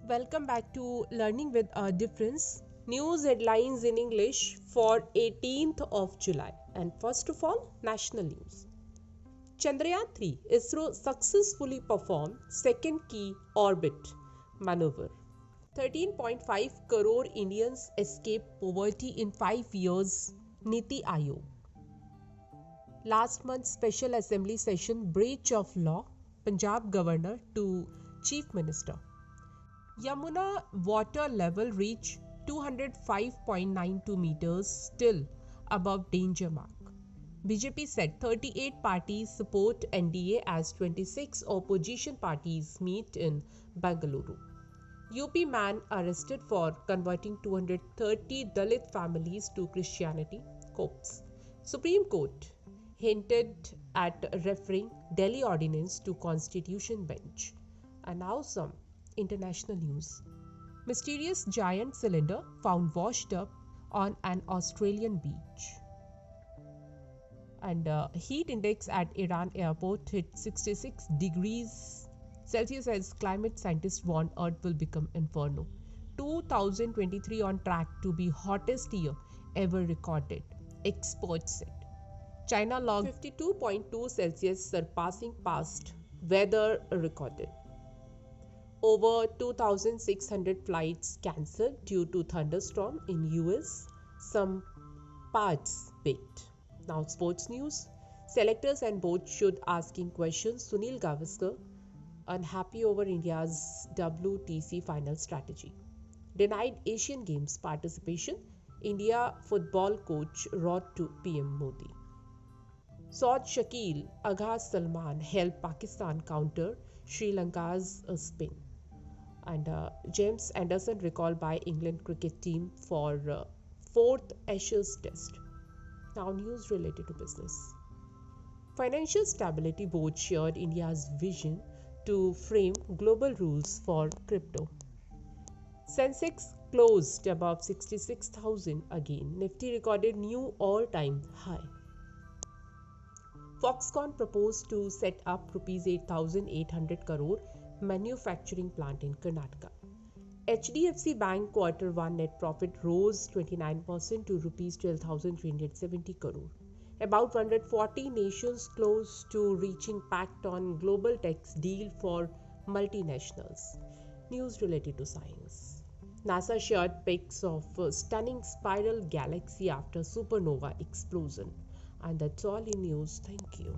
Welcome back to Learning with a Difference. News headlines in English for 18th of July. And first of all, national news. Chandrayaan 3 ISRO successfully performed second key orbit maneuver. 13.5 crore Indians escape poverty in 5 years, Niti Aayog. Last month's special assembly session breach of law, Punjab governor to chief minister. Yamuna water level reached 205.92 meters, still above danger mark. BJP said 38 parties support NDA as 26 opposition parties meet in Bengaluru. UP man arrested for converting 230 Dalit families to Christianity copes. Supreme Court hinted at referring Delhi ordinance to Constitution bench. And now some international news. Mysterious giant cylinder found washed up on an Australian beach. And heat index at Iran airport hit 66 degrees Celsius as climate scientists warn Earth will become inferno. 2023 on track to be hottest year ever recorded, experts said. China logged 52.2 Celsius, surpassing past weather recorded. Over 2,600 flights cancelled due to thunderstorm in US. Some parts baked. Now sports news. Selectors and board should asking questions. Sunil Gavaskar unhappy over India's WTC final strategy. Denied Asian Games participation. India football coach wrote to PM Modi. Saud Shakil, Agha Salman helped Pakistan counter Sri Lanka's spin. And James Anderson recalled by England cricket team for fourth Ashes test. Now news related to business. Financial Stability Board shared India's vision to frame global rules for crypto. Sensex closed above 66,000 again. Nifty recorded new all-time high. Foxconn proposed to set up rupees 8,800 crore manufacturing plant in Karnataka. HDFC Bank quarter 1 net profit rose 29% to rupees 12,370 crore. About 140 nations close to reaching pact on global tax deal for multinationals. News related to science. NASA shared pics of a stunning spiral galaxy after supernova explosion. And that's all in news. Thank you.